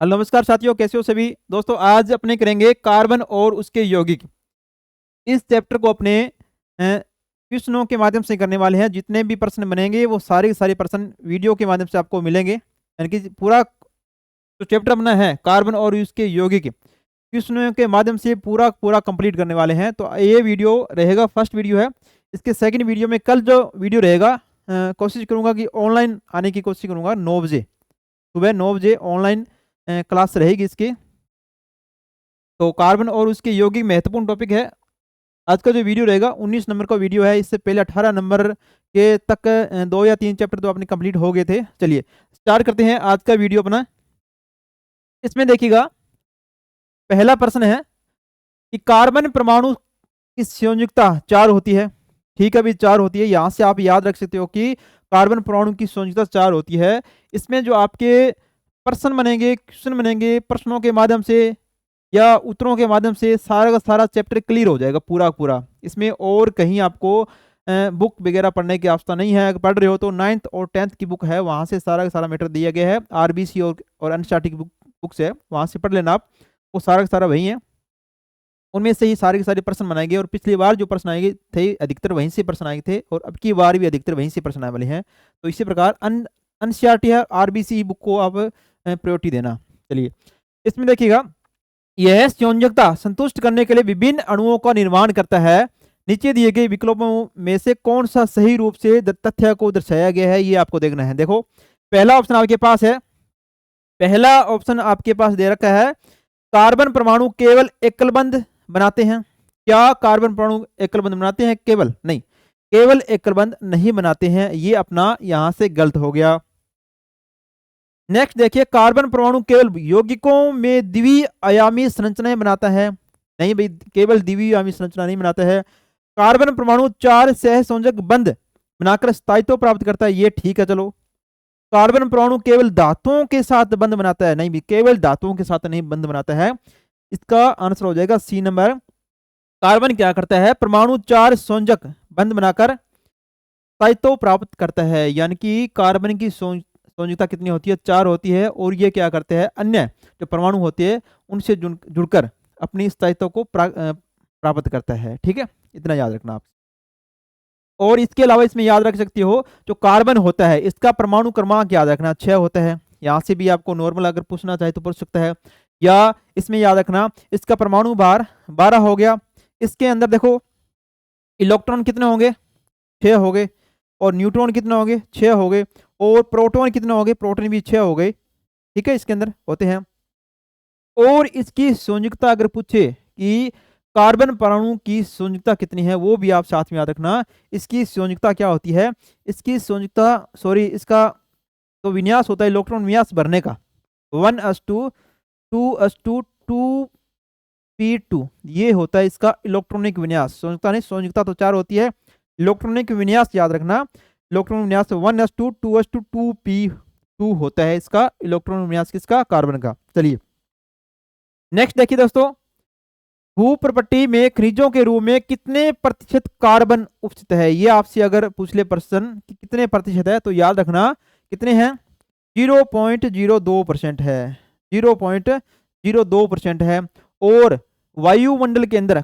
Hello नमस्कार साथियों, कैसे हो सभी दोस्तों। आज अपने करेंगे कार्बन और उसके यौगिक। इस चैप्टर को अपने क्वेश्चनों के माध्यम से करने वाले हैं। जितने भी प्रश्न बनेंगे वो सारे के सारे प्रश्न वीडियो के माध्यम से आपको मिलेंगे। यानी कि पूरा जो चैप्टर अपना है कार्बन और उसके यौगिक क्वेश्चनों के माध्यम से पूरा पूरा कंप्लीट करने वाले हैं। तो ये वीडियो रहेगा, फर्स्ट वीडियो है। इसके सेकंड वीडियो में कल जो वीडियो रहेगा, कोशिश करूंगा कि ऑनलाइन आने की कोशिश करूंगा। 9 बजे सुबह 9 बजे ऑनलाइन क्लास रहेगी इसकी। तो कार्बन और उसके यौगिक महत्वपूर्ण टॉपिक है। आज का जो वीडियो रहेगा 19 नंबर का वीडियो है। इससे पहले 18 नंबर के तक 2 या 3 चैप्टर तो अपने कंप्लीट हो गए थे। चलिए स्टार्ट करते हैं आज का वीडियो अपना। इसमें देखिएगा, पहला प्रश्न है कि कार्बन परमाणु की संयोजकता 4 होती है। ठीक है भाई, 4 होती है। यहां से आप याद रख सकते हो कि कार्बन परमाणु की संयोजकता 4 होती है। इसमें जो आपके प्रश्न बनेंगे, क्वेश्चन बनेंगे, प्रश्नों के माध्यम से या उत्तरों के माध्यम से सारा का सारा चैप्टर क्लियर हो जाएगा पूरा पूरा। इसमें और कहीं आपको बुक वगैरह पढ़ने की आवश्यकता नहीं है। अगर पढ़ रहे हो तो 9th और 10th की बुक है, वहां से सारा का सारा मैटर दिया गया है। आरबीसी और एनसीईआरटी की बुक्स है, वहां से पढ़ लेना आप। वो सारा का सारा वही है, उनमें से ही सारे के सारे प्रश्न बनाए गए। और पिछली बार जो प्रश्न आए थे अधिकतर वहीं से प्रश्न आए थे, और अब की बार भी अधिकतर वहीं से प्रश्न आने वाले हैं। तो इसी प्रकार एनसीईआरटी है, आरबीसी बुक को आप प्रायोरिटी देना। चलिए इसमें देखिएगा, यह संयोजकता संतुष्ट करने के लिए विभिन्न अणुओं का निर्माण करता है। नीचे दिए गए विकल्पों में से कौन सा सही रूप से तथ्य को दर्शाया गया है, ये आपको देखना है। देखो पहला ऑप्शन आपके पास है, पहला ऑप्शन आपके पास दे रखा है, कार्बन परमाणु केवल एकलबंध बनाते हैं। क्या कार्बन परमाणु एकलबंध बनाते हैं? केवल नहीं, केवल एकलबंध नहीं बनाते हैं। ये अपना यहां से गलत हो गया। नेक्स्ट देखिए, कार्बन परमाणु केवल यौगिकों में द्विआयामी संरचनाएं बनाता है। नहीं भाई, केवल द्विआयामी संरचना नहीं बनाता है। कार्बन परमाणु 4 सहसंयोजक बंध बनाकर स्थायित्व प्राप्त करता है। ये ठीक है, चलो। कार्बन परमाणु केवल धातुओं के साथ बंध बनाता है। नहीं भी, केवल धातुओं के साथ नहीं बंध बनाता है। इसका आंसर हो जाएगा सी नंबर। कार्बन क्या करता है? परमाणु 4 संयोजक बंध बनाकर स्थायित्व प्राप्त करता है। यानी कि कार्बन की संयोजकता कितनी होती है? 4 होती है। और ये क्या करते हैं? अन्य जो परमाणु होते हैं उनसे जुड़कर अपनी स्थायित्व को प्राप्त करता है। ठीक है, इतना याद रखना आप। और इसके अलावा इसमें याद रख सकते हो, जो कार्बन होता है इसका परमाणु क्रमांक याद रखना 6 होता है। यहां से भी आपको नॉर्मल अगर पूछना चाहे तो पूछ सकता है। या इसमें याद रखना, इसका परमाणु भार 12 हो गया। इसके अंदर देखो इलेक्ट्रॉन कितने होंगे? 6 हो गए। और न्यूट्रॉन कितने हो गए? 6 हो गए। और प्रोटॉन कितने हो गए? प्रोटॉन भी 6 हो गए। ठीक है, इसके अंदर होते हैं। और इसकी संयोजकता अगर पूछे कि कार्बन परमाणु की संयोजकता कितनी है, वो भी आप साथ में याद रखना। इसकी संयोजकता क्या होती है? इसकी संयोजकता, सॉरी, इसका तो विन्यास होता है इलेक्ट्रॉन विन्यास भरने का, 1s2 2s2 2p2, ये होता है इसका इलेक्ट्रॉनिक विन्यास। संयोजकता नहीं, संयोजकता तो 4 होती है। इलेक्ट्रॉनिक विन्यास याद रखना, इलेक्ट्रॉन विन्यास 1s2 2s2 2p2 होता है इसका इलेक्ट्रॉन विन्यास किसका? कार्बन का। चलिए नेक्स्ट देखिए दोस्तों, भूप्रपट्टी में खनिजों के रूप में कितने प्रतिशत कार्बन उपस्थित है? ये आपसे अगर पूछ ले प्रश्न कि कितने प्रतिशत है, तो याद रखना कितने हैं? 0.02% है। 0.02% है। और वायुमंडल के अंदर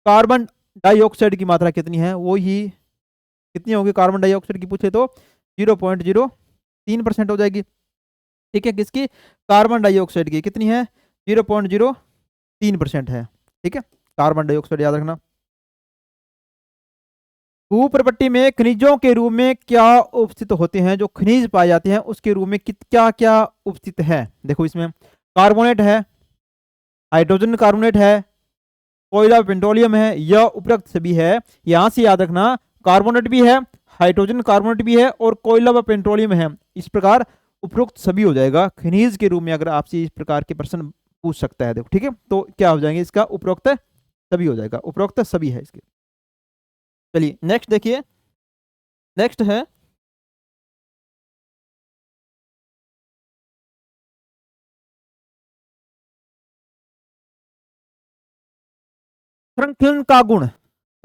कार्बन डाइऑक्साइड की मात्रा कितनी है? वो ही कितनी होगी कार्बन डाइऑक्साइड की पूछे तो 0.03% हो जाएगी। ठीक है, किसकी? कार्बन डाइऑक्साइड की कितनी है? 0.03% है। ठीक है, कार्बन डाइऑक्साइड याद रखना। भूप्रपट्टी में खनिजों के रूप में क्या उपस्थित होते हैं? जो खनिज पाए जाते हैं उसके रूप में क्या क्या उपस्थित है? देखो इसमें कार्बोनेट है, हाइड्रोजन कार्बोनेट है, कोयला पेट्रोलियम है, या उपरोक्त सभी है। यहां से याद रखना, कार्बोनेट भी है, हाइड्रोजन कार्बोनेट भी है, और कोयला व पेट्रोलियम है। इस प्रकार उपरोक्त सभी हो जाएगा खनिज के रूप में। अगर आपसे इस प्रकार के प्रश्न पूछ सकता है, देखो ठीक है, तो क्या हो जाएंगे? इसका उपरोक्त सभी हो जाएगा, उपरोक्त सभी है इसके। चलिए नेक्स्ट देखिए, नेक्स्ट है श्रृंखलन का गुण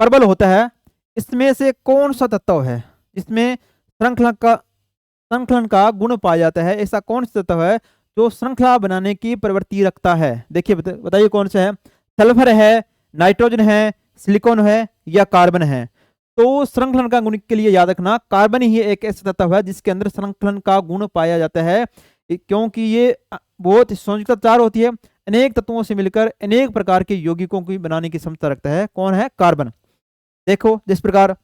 प्रबल होता है। इसमें से कौन सा तत्व है जिसमें श्रृंखलन का गुण पाया जाता है? ऐसा कौन सा तत्व है जो श्रृंखला बनाने की प्रवृत्ति रखता है। देखिए बताइए कौन सा है, सल्फर है, नाइट्रोजन है, सिलिकॉन है या कार्बन है। तो श्रृंखलन का गुण के लिए याद रखना कार्बन ही एक ऐसा तत्व है जिसके अंदर श्रृंखलन का गुण पाया जाता है, क्योंकि ये बहुत संयुक्त चार होती है, अनेक तत्वों से मिलकर अनेक प्रकार के यौगिकों की बनाने की क्षमता रखता है। कौन है? कार्बन। देखो जिस प्रकार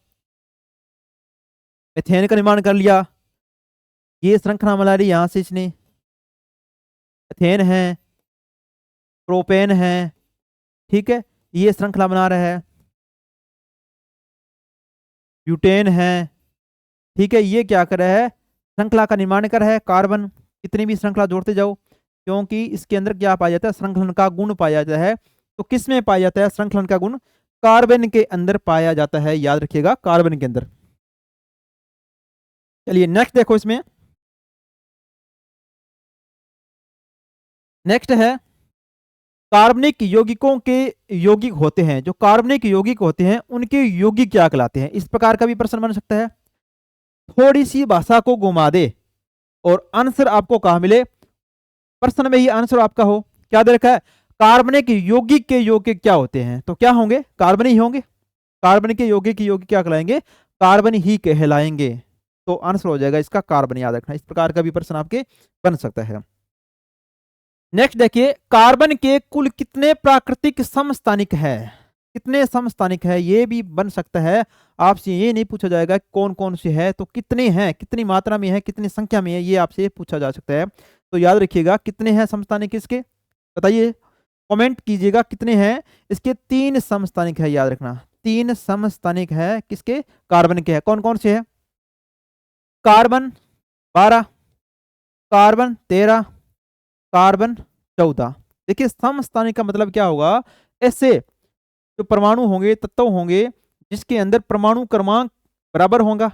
मीथेन का निर्माण कर लिया, ये श्रृंखला बना रही यहां से इसने, एथेन है, प्रोपेन है, ठीक है, ये श्रृंखला बना रहा है, ब्यूटेन है, ठीक है, ये क्या कर रहा है? श्रृंखला का निर्माण कर रहा है। कार्बन कितनी भी श्रृंखला जोड़ते जाओ, क्योंकि इसके अंदर क्या पाया जाता है? श्रृंखलन का गुण पाया जाता है। तो किस में पाया जाता है श्रृंखलन का गुण? कार्बन के अंदर पाया जाता है, याद रखिएगा, कार्बन के अंदर। चलिए नेक्स्ट देखो, इसमें नेक्स्ट है कार्बनिक यौगिकों के यौगिक होते हैं। जो कार्बनिक यौगिक होते हैं उनके यौगिक क्या कहलाते हैं? इस प्रकार का भी प्रश्न बन सकता है। थोड़ी सी भाषा को घुमा दे और आंसर आपको कहा मिले, प्रश्न में ही आंसर आपका हो। क्या दे रखा है? कार्बनिक यौगिक के यौगिक क्या होते हैं? तो क्या होंगे? कार्बन ही होंगे। कार्बन के यौगिक क्या कहलाएंगे? कार्बन ही कहलाएंगे। तो आंसर हो जाएगा इसका कार्बन, याद रखना। इस प्रकार का भी प्रश्न आपके बन सकता है। नेक्स्ट देखिए, कार्बन के कुल कितने प्राकृतिक समस्थानिक है? कितने समस्थानिक है ये भी बन सकता है। आपसे ये नहीं पूछा जाएगा कौन कौन से है, तो कितने हैं, कितनी मात्रा में है, कितनी संख्या में है, ये आपसे पूछा जा सकता है। तो याद रखिएगा कितने हैं समस्थानिक इसके, बताइए, कमेंट कीजिएगा कितने हैं इसके। 3 समस्थानिक है, याद रखना, 3 समस्थानिक है किसके? कार्बन के है। कौन कौन से है? Carbon 12, carbon 13, carbon 14। देखिए समस्थानिक का मतलब क्या होगा? ऐसे जो परमाणु होंगे, तत्व होंगे जिसके अंदर परमाणु क्रमांक बराबर होगा,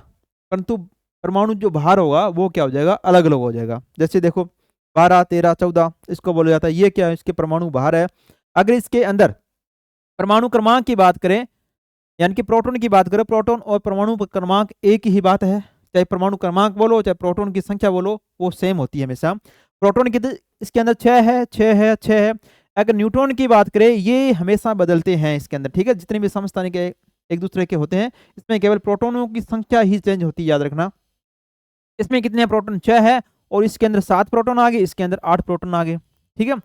परंतु परमाणु जो भार होगा वो क्या हो जाएगा? अलग अलग हो जाएगा। जैसे देखो 12, 13, 14 इसको बोला जाता है। ये क्या है? इसके परमाणु भार है। अगर इसके अंदर परमाणु क्रमांक की बात करें, यानी कि प्रोटॉन की बात करें, प्रोटॉन और परमाणु क्रमांक एक ही बात है। चाहे परमाणु क्रमांक बोलो, चाहे प्रोटॉन की संख्या बोलो, वो सेम होती है हमेशा। प्रोटॉन की इसके अंदर 6 है, 6 है, 6 है। अगर न्यूट्रॉन की बात करें, ये हमेशा बदलते हैं इसके अंदर, ठीक है। जितने भी समस्थानिक एक दूसरे के होते हैं, इसमें केवल प्रोटॉनों की संख्या ही चेंज होती है, याद रखना। इसमें कितने प्रोटॉन? 6 है, और इसके अंदर 7 प्रोटॉन आ गए, इसके अंदर 8 प्रोटॉन आ गए, ठीक है।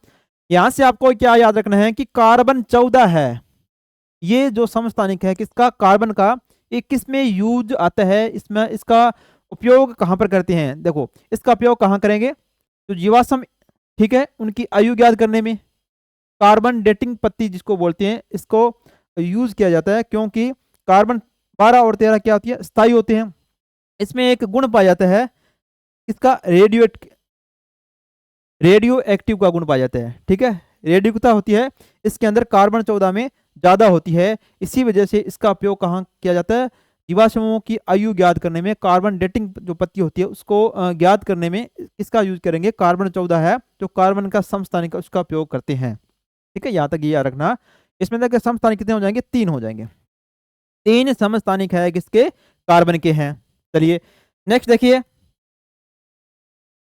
यहां से आपको क्या याद रखना है कि कार्बन 14 है। ये जो समस्थानिक है किसका? कार्बन का। ये किस में यूज आता है? इसमें इसका उपयोग कहां पर करते हैं? देखो इसका उपयोग कहां करेंगे? तो जीवाश्म, ठीक है, उनकी आयु ज्ञात करने में कार्बन डेटिंग पत्ती जिसको बोलते हैं, इसको यूज किया जाता है, क्योंकि कार्बन 12 और 13 क्या होती है? स्थायी होते हैं। इसमें एक गुण पाया जाता है इसका, रेडियो एक्टिव का गुण पाया जाता है, ठीक है। रेडियोता होती है इसके अंदर कार्बन 14 में ज्यादा होती है। इसी वजह से इसका उपयोग कहाँ किया जाता है? जीवाश्मों की आयु ज्ञात करने में, कार्बन डेटिंग जो पत्ती होती है उसको ज्ञात करने में इसका यूज करेंगे। कार्बन 14 है जो कार्बन का समस्थानिक उसका उपयोग करते हैं, ठीक है। यहाँ तक ये याद रखना। इसमें तक समस्थानिक कितने हो जाएंगे? 3 हो जाएंगे। 3 समस्थानिक है किसके? कार्बन के हैं। चलिए नेक्स्ट देखिए,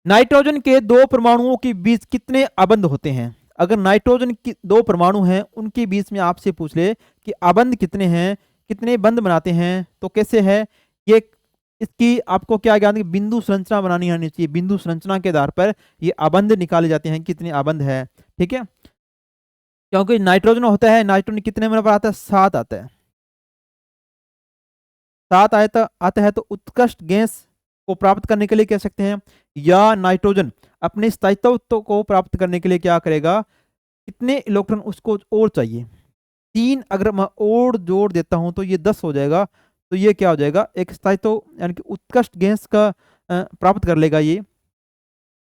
नाइट्रोजन के 2 परमाणुओं के बीच कितने आबंध होते हैं? अगर नाइट्रोजन की 2 परमाणु हैं उनके बीच में आपसे पूछ ले कि आबंध कितने हैं, कितने बंध बनाते हैं, तो कैसे है ये? इसकी आपको क्या ज्ञान? बिंदु संरचना बनानी आनी चाहिए। बिंदु संरचना के आधार पर ये आबंध निकाले जाते हैं, कितने आबंध है, ठीक है। क्योंकि नाइट्रोजन होता है, नाइट्रोजन कितने नंबर पर आता है? 7 आता है। 7 आता है तो उत्कृष्ट गैस को प्राप्त करने के लिए कह सकते हैं, या नाइट्रोजन अपने स्थायित्व को प्राप्त करने के लिए क्या करेगा? कितने इलेक्ट्रॉन उसको और चाहिए? 3 अगर मैं और जोड़ देता हूं तो ये 10 हो जाएगा। तो ये क्या हो जाएगा? एक स्थायित्व यानी कि उत्कृष्ट गैस का प्राप्त कर लेगा ये,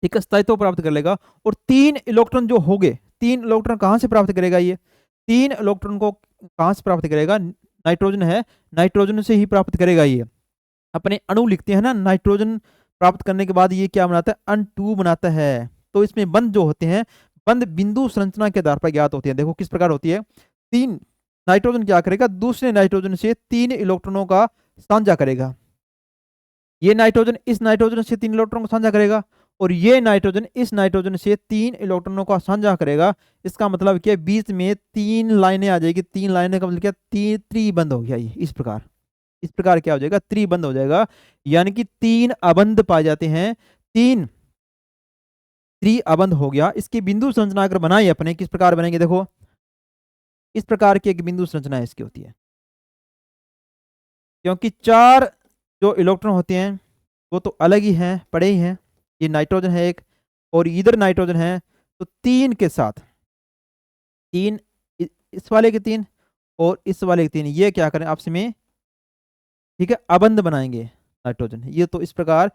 ठीक है, स्थायित्व प्राप्त कर लेगा। और 3 इलेक्ट्रॉन जो हो गए, 3 इलेक्ट्रॉन कहां से प्राप्त करेगा? ये 3 इलेक्ट्रॉन को कहां से प्राप्त करेगा? नाइट्रोजन है, नाइट्रोजन से ही प्राप्त करेगा। ये अपने अणु लिखते हैं ना, नाइट्रोजन प्राप्त करने के बाद ये क्या बनाता है? अण2 बनाता है। तो इसमें बंध जो होते हैं, बंध बिंदु संरचना के आधार पर ज्ञात होते हैं। देखो किस प्रकार होती है। 3 नाइट्रोजन क्या करेगा? दूसरे नाइट्रोजन से 3 इलेक्ट्रॉनों का साझा करेगा। ये नाइट्रोजन इस नाइट्रोजन से 3 इलेक्ट्रॉन को साझा करेगा, और ये नाइट्रोजन इस नाइट्रोजन से 3 इलेक्ट्रॉनों का साझा करेगा। इसका मतलब क्या, बीच में 3 लाइनें आ जाएगी। 3 लाइनें का मतलब क्या, त्रिबंध हो गया ये। इस प्रकार क्या हो जाएगा, त्रिबंध हो जाएगा। यानी कि 3 अबंध पाए जाते हैं। 3 त्रिअबंध हो गया। इसकी बिंदु संरचना अगर बनाई अपने, किस प्रकार बनेंगे, देखो इस प्रकार की एक बिंदु संरचना इसकी होती है। क्योंकि 4 जो इलेक्ट्रॉन होते हैं वो तो अलग ही हैं, पड़े ही हैं। ये नाइट्रोजन है एक, और इधर नाइट्रोजन है। तो 3 के साथ 3, इस वाले के 3 और इस वाले के 3, ये क्या करें आपस में, ठीक है, अबंध बनाएंगे नाइट्रोजन। ये तो इस प्रकार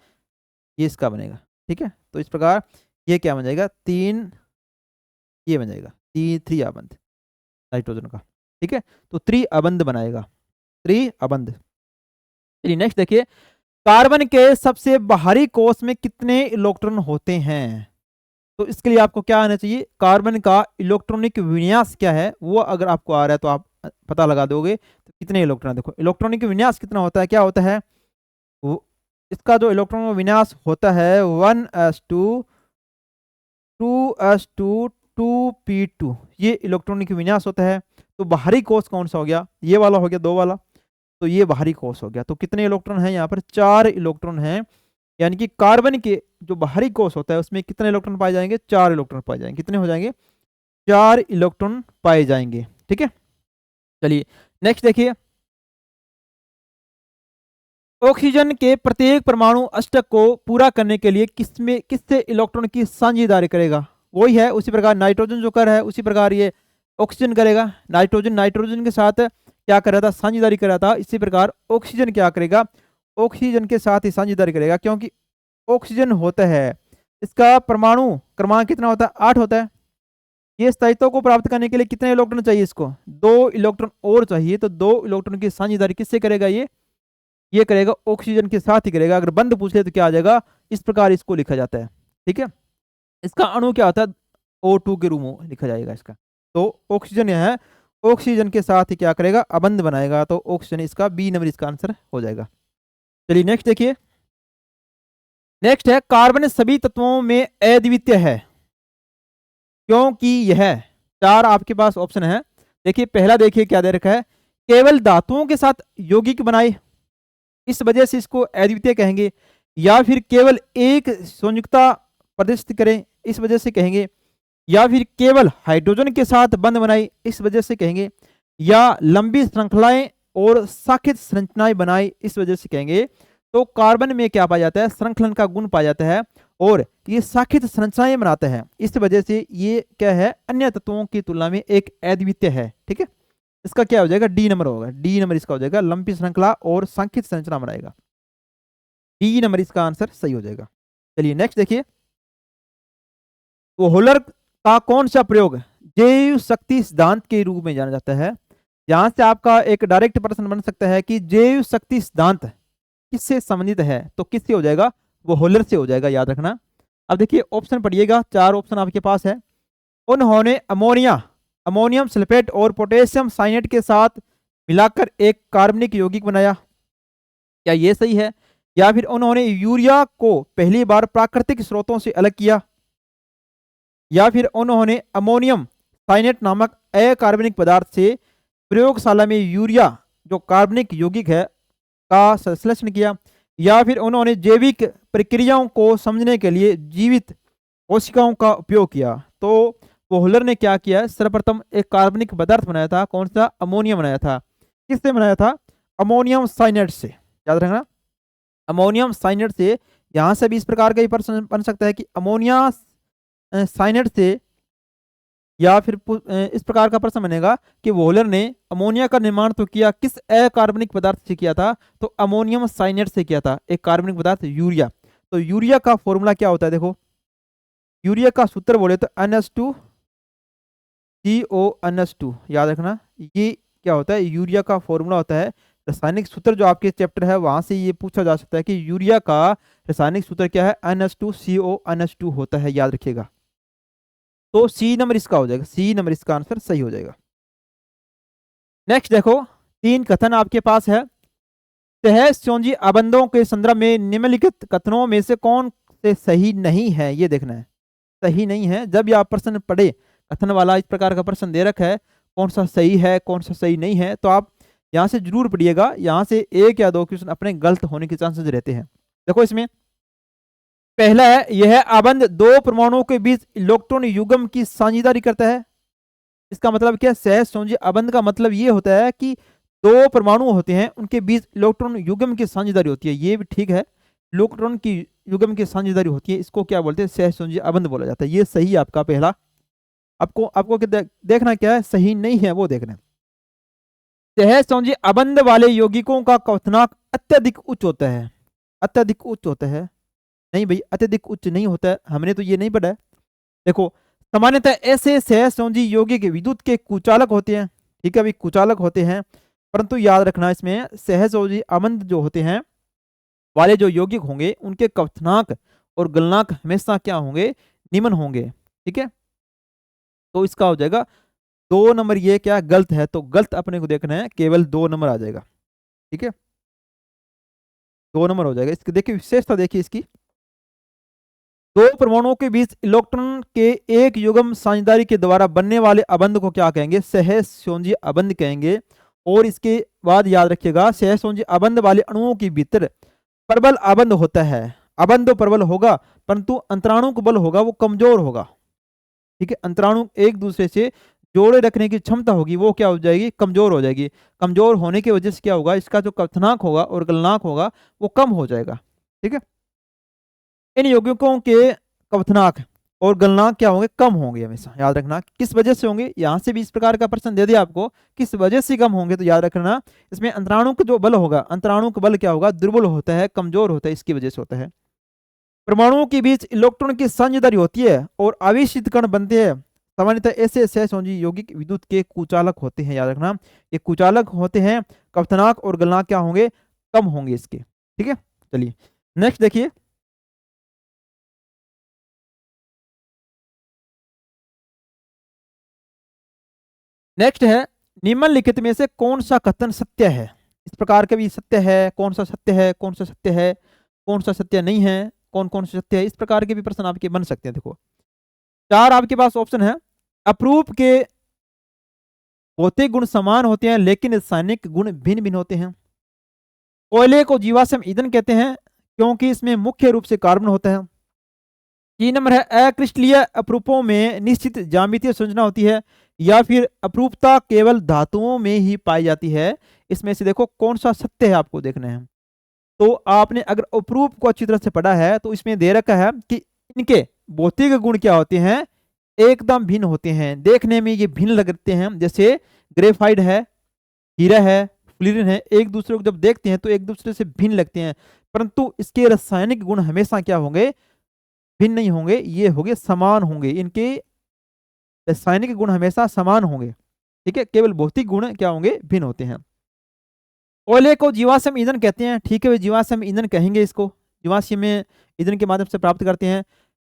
ये इसका बनेगा, ठीक है। तो इस प्रकार ये क्या बन जाएगा, 3, ये बन जाएगा त्रिअबंध नाइट्रोजन का, ठीक है। तो त्रिअबंध बनाएगा, त्रिअबंध। चलिए नेक्स्ट देखिए, कार्बन के सबसे बाहरी कोष में कितने इलेक्ट्रॉन होते हैं। तो इसके लिए आपको क्या आना चाहिए, कार्बन का इलेक्ट्रॉनिक विन्यास क्या है वो अगर आपको आ रहा है तो आप पता लगा दोगे। तो कितने इलेक्ट्रॉन, देखो इलेक्ट्रॉनिक विन्यास कितना होता है, क्या होता है वो, इसका जो इलेक्ट्रॉन विन्यास होता है 1s2 2s2 2p2, ये इलेक्ट्रॉनिक विन्यास होता है। तो बाहरी कोष कौन सा हो गया, ये वाला हो गया, 2 वाला। तो ये बाहरी कोष हो गया। तो कितने इलेक्ट्रॉन हैं यहाँ पर, 4 इलेक्ट्रॉन हैं। यानी कि कार्बन के जो बाहरी कोष होता है उसमें कितने इलेक्ट्रॉन पाए जाएंगे, 4 इलेक्ट्रॉन पाए जाएंगे। कितने हो जाएंगे, 4 इलेक्ट्रॉन पाए जाएंगे, ठीक है। चलिए नेक्स्ट देखिए, ऑक्सीजन के प्रत्येक परमाणु अष्टक को पूरा करने के लिए किससे इलेक्ट्रॉन की साझेदारी करेगा, वही है। उसी प्रकार नाइट्रोजन जो कर रहा है उसी प्रकार ये ऑक्सीजन करेगा। नाइट्रोजन के साथ क्या कर रहा था, साझेदारी कर रहा था। इसी प्रकार ऑक्सीजन क्या करेगा, ऑक्सीजन के साथ ही साझेदारी करेगा। क्योंकि ऑक्सीजन होता है, इसका परमाणु क्रमांक कितना होता है, 8 होता है। ये स्थायित्व को प्राप्त करने के लिए कितने इलेक्ट्रॉन चाहिए, इसको 2 इलेक्ट्रॉन और चाहिए। तो 2 इलेक्ट्रॉन की साझेदारी किससे करेगा, ये करेगा ऑक्सीजन के साथ ही करेगा। अगर बंद पूछ ले तो क्या आ जाएगा, इस प्रकार इसको लिखा जाता है, ठीक है। इसका अणु क्या होता है, O2 के रूप में लिखा जाएगा इसका। तो ऑक्सीजन है, ऑक्सीजन के साथ ही क्या करेगा, अबंध बनाएगा। तो ऑक्सीजन इसका बी नंबर इसका आंसर हो जाएगा। चलिए नेक्स्ट देखिए, नेक्स्ट है कार्बन सभी तत्वों में अद्वितीय है क्योंकि यह 4 आपके पास ऑप्शन है। देखिए पहला देखिए क्या दे रखा है, केवल धातुओं के साथ यौगिक बनाए, इस वजह से इसको अद्वितीय कहेंगे। या फिर केवल एक संयुक्ता प्रदर्शित करें, इस वजह से कहेंगे। या फिर केवल हाइड्रोजन के साथ बंध बनाई, इस वजह से कहेंगे। या लंबी श्रृंखलाएं और शाखित संरचनाएं बनाई, इस वजह से कहेंगे। तो कार्बन में क्या पाया जाता है, श्रृंखलन का गुण पाया जाता है और ये शाखित संरचनाएं बनाता है। इस वजह से ये क्या है, अन्य तत्वों की तुलना में एक अद्वितीय है, ठीक है। इसका क्या हो जाएगा, डी नंबर होगा, डी नंबर इसका हो जाएगा, लंबी श्रृंखला और शाखित संरचना बनाएगा। डी नंबर इसका आंसर सही हो जाएगा। चलिए नेक्स्ट देखिए, वोहलर का कौन सा प्रयोग जैव शक्ति सिद्धांत के रूप में जाना जाता है। यहां से आपका एक डायरेक्ट प्रश्न बन सकता है कि जैव शक्ति सिद्धांत किससे संबंधित है, तो किससे हो जाएगा, वोहलर से हो जाएगा, याद रखना। अब देखिए ऑप्शन पढ़िएगा, 4 ऑप्शन आपके पास है। उन्होंने अमोनियम सल्फेट और पोटेशियम साइनेट के साथ मिलाकर एक कार्बनिक यौगिक बनाया, क्या ये सही है। या फिर उन्होंने यूरिया को पहली बार प्राकृतिक स्रोतों से अलग किया। या फिर उन्होंने अमोनियम साइनेट नामक अकार्बनिक पदार्थ से प्रयोगशाला में यूरिया जो कार्बनिक यौगिक है का संश्लेषण किया। या फिर उन्होंने जैविक प्रक्रियाओं को समझने के लिए जीवित कोशिकाओं का उपयोग किया। तो वोहलर ने क्या किया, सर्वप्रथम एक कार्बनिक पदार्थ बनाया था, कौन सा, अमोनिया बनाया था। किससे बनाया था, अमोनियम साइनेट से, याद रखना, अमोनियम साइनेट से। यहां से भी इस प्रकार का ही प्रश्न बन सकता है कि अमोनिया साइनेट से, या फिर इस प्रकार का प्रश्न बनेगा कि वोहलर ने अमोनिया का निर्माण तो किया किस अकार्बनिक पदार्थ से किया था, तो अमोनियम साइनेट से किया था, एक कार्बनिक पदार्थ यूरिया। तो यूरिया का फॉर्मूला क्या होता है, देखो यूरिया का सूत्र बोले तो NH2CO याद रखना। ये क्या होता है, यूरिया का फॉर्मूला होता है, रासायनिक सूत्र जो आपके चैप्टर है वहां से ये पूछा जा सकता है कि यूरिया का रासायनिक सूत्र क्या है, NH2CO होता है, याद रखिएगा। तो सी नंबर इसका हो जाएगा, सी नंबर इसका आंसर सही हो जाएगा। नेक्स्ट देखो, 3 कथन आपके पास है। सहसंयोजी अबंधों के संदर्भ में निम्नलिखित कथनों में से कौन से सही नहीं है, ये देखना है, सही नहीं है। जब भी आप प्रश्न पढ़े, कथन वाला इस प्रकार का प्रश्न दे रखा है, कौन सा सही है कौन सा सही नहीं है, तो आप यहाँ से जरूर पढ़िएगा। यहाँ से एक या दो क्वेश्चन अपने गलत होने के चांसेस रहते हैं। देखो इसमें पहला है, यह आबंध दो परमाणुओं के बीच इलेक्ट्रॉन युग्म की साझेदारी करता है। इसका मतलब क्या? सहसंयोजी आबंध का मतलब ये होता है कि दो परमाणु होते हैं, उनके बीच इलेक्ट्रॉन युग्म की साझेदारी होती है। ये भी ठीक है, इलेक्ट्रॉन की युग्म की साझेदारी होती है, इसको क्या बोलते हैं? सहसंयोजी आबंध बोला जाता है। ये सही है आपका पहला। आपको आपको देखना क्या है, सही नहीं है वो देखना है। सहसंयोजी आबंध वाले यौगिकों का क्वथनांक अत्यधिक उच्च होता है। अत्यधिक उच्च होता है? नहीं भाई, अत्यधिक उच्च नहीं होता है, हमने तो ये नहीं पढ़ा है। देखो, सामान्यतः ऐसे सहसंयोजी यौगिक विद्युत के कुचालक होते हैं। ठीक है भाई, कुचालक होते हैं, परंतु याद रखना इसमें सहसंयोजी आबंध जो होते हैं वाले जो यौगिक होंगे, उनके क्वथनांक और गलनांक हमेशा क्या होंगे? निम्न होंगे। ठीक है, तो इसका हो जाएगा 2 नंबर। ये क्या गलत है? तो गलत अपने को देखना है, केवल 2 नंबर आ जाएगा। ठीक है, 2 नंबर हो जाएगा। इसकी देखिए विशेषता, देखिए इसकी, दो परमाणुओं के बीच इलेक्ट्रॉन के एक युग्म साझेदारी के द्वारा बनने वाले आबंध को क्या कहेंगे? सहसंयोजी आबंध कहेंगे। और इसके बाद याद रखिएगा, सहसंयोजी आबंध वाले अणुओं के भीतर प्रबल आबंध होता है। आबंध तो प्रबल होगा, परंतु अंतराणु का बल होगा वो कमजोर होगा। ठीक है, अंतराणु एक दूसरे से जोड़े रखने की क्षमता होगी, वो क्या हो जाएगी? कमजोर हो जाएगी। कमजोर होने की वजह से क्या होगा? इसका जो क्वथनांक होगा और गलनांक होगा वो कम हो जाएगा। ठीक है, इन यौगिकों के क्वथनांक और गलनांक क्या होंगे? कम होंगे। हमेशा याद रखना किस वजह से होंगे। यहां से भी इस प्रकार का प्रश्न दे दिया आपको, किस वजह से कम होंगे, तो याद रखना इसमें अंतराणु का जो बल होगा, अंतराणु का बल क्या होगा? दुर्बल होता है, कमजोर होता है, इसकी वजह से होता है। परमाणुओं के बीच इलेक्ट्रॉन की साझेदारी होती है और आवेशित कण बनते हैं। सामान्यतः ऐसे सहसंयोजी यौगिक विद्युत के कुचालक होते हैं। याद रखना ये कुचालक होते हैं। क्वथनांक और गलनांक क्या होंगे? कम होंगे इसके। ठीक है, चलिए नेक्स्ट देखिए। नेक्स्ट है, निम्नलिखित में से कौन सा कथन सत्य है? इस प्रकार का भी सत्य है, कौन सा सत्य है, कौन सा सत्य है, कौन सा सत्य नहीं है, कौन कौन सा सत्य है, इस प्रकार के भी प्रश्न आपके बन सकते हैं। देखो, 4 आपके पास ऑप्शन है। अपरूप के भौतिक गुण समान होते हैं लेकिन रासायनिक गुण भिन्न भिन्न होते हैं। कोयले को जीवाश्म ईंधन कहते हैं क्योंकि इसमें मुख्य रूप से कार्बन होता है। 3 नंबर है, अक्रिस्टलीय अपरूपों में निश्चित ज्यामितीय संरचना होती है या फिर अपरूपता केवल धातुओं में ही पाई जाती है। इसमें से देखो कौन सा सत्य है, आपको देखना है। तो आपने अगर अपरूप को अच्छी तरह से पढ़ा है तो इसमें दे रखा है कि इनके भौतिक गुण क्या होते हैं? एकदम भिन्न होते हैं, देखने में ये भिन्न लगते हैं। जैसे ग्रेफाइट है, हीरा है, फ्लोरीन है, एक दूसरे को जब देखते हैं तो एक दूसरे से भिन्न लगते हैं, परंतु इसके रासायनिक गुण हमेशा क्या होंगे? भिन्न नहीं होंगे, ये होंगे समान होंगे। इनके रासायनिक गुण हमेशा समान होंगे। ठीक है, केवल भौतिक गुण क्या होंगे? भिन्न होते हैं। कोयले को जीवाश्म ईंधन कहते हैं। ठीक है, जीवाश्म ईंधन कहेंगे इसको। जीवाश्म में ईंधन के माध्यम से प्राप्त करते हैं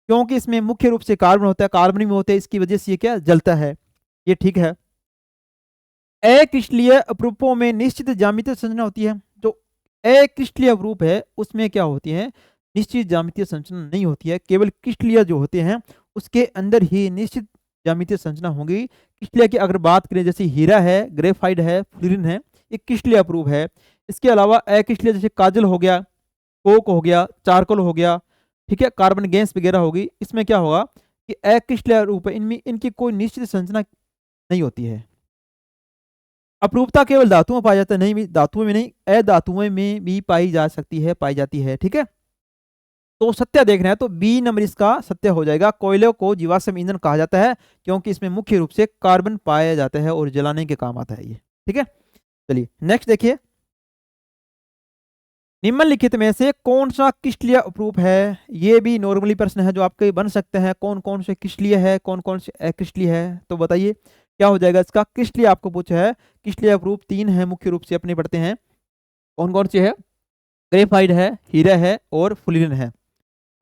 क्योंकि इसमें मुख्य रूप से कार्बन होता है, कार्बन में होते हैं, इसकी वजह से ये क्या जलता है, ये ठीक है। अक्रिस्टलीय अपरूपों में निश्चित ज्यामितीय संरचना होती है। जो अक्रिस्टलीय अपरूप है उसमें क्या होती है? निश्चित ज्यामितीय संरचना नहीं होती है, केवल क्रिस्टलीय जो होते हैं उसके अंदर ही निश्चित ज्यामितीय संरचना होगी। क्रिस्टलीय की अगर बात करें, जैसे हीरा है, ग्रेफाइट है, फ्लोरीन है, ये क्रिस्टलीय अपरूप है। इसके अलावा अक्रिस्टलीय जैसे काजल हो गया, कोक हो गया, चारकोल हो गया, ठीक है, कार्बन गैस वगैरह होगी, इसमें क्या होगा कि अक्रिस्टलीय रूप है, इनमें इनकी कोई निश्चित संरचना नहीं होती है। अपरूपता केवल धातुओं में पाया जाता है, नहीं भी धातुओं में नहीं, अधातुओं में भी पाई जा सकती है, पाई जाती है। ठीक है, तो सत्य देखना है तो बी नंबर इसका सत्य हो जाएगा। कोयले को जीवाश्म ईंधन कहा जाता है क्योंकि इसमें मुख्य रूप से कार्बन पाया जाता है और जलाने के काम आता है ये। ठीक है, चलिए नेक्स्ट देखिए। निम्नलिखित में से कौन सा क्रिस्टलीय अपरूप है? ये भी नॉर्मली प्रश्न है जो आपके बन सकते हैं। कौन कौन से क्रिस्टलीय है, कौन कौन से अक्रिस्टलीय है, तो बताइए क्या हो जाएगा इसका। क्रिस्टलीय आपको पूछा है, क्रिस्टलीय अपरूप 3 है मुख्य रूप से अपने पढ़ते हैं। कौन कौन से है? ग्रेफाइट है, हीरा है और फ्लोरीन है।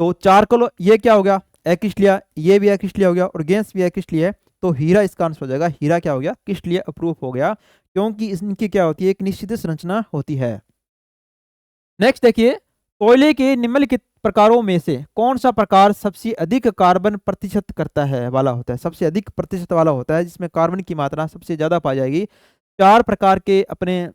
तो चारकोल ये क्या हो गया? अक्रिस्टलीय, ये भी अक्रिस्टलीय हो गया और गैस भी अक्रिस्टलीय है, तो हीरा इसका आंसर हो जाएगा। हीरा क्या हो गया? क्रिस्टलीय अपरूप हो गया क्योंकि इनकी क्या होती है? एक निश्चित संरचना होती है। नेक्स्ट देखिए, कोयले के निम्नलिखित प्रकारों में से कौन सा प्रकार सबसे अधिक कार्बन प्रतिशत करता है वाला होता है, सबसे अधिक प्रतिशत वाला होता है, जिसमें कार्बन की मात्रा सबसे ज्यादा पाई जाएगी। 4 प्रकार के अपने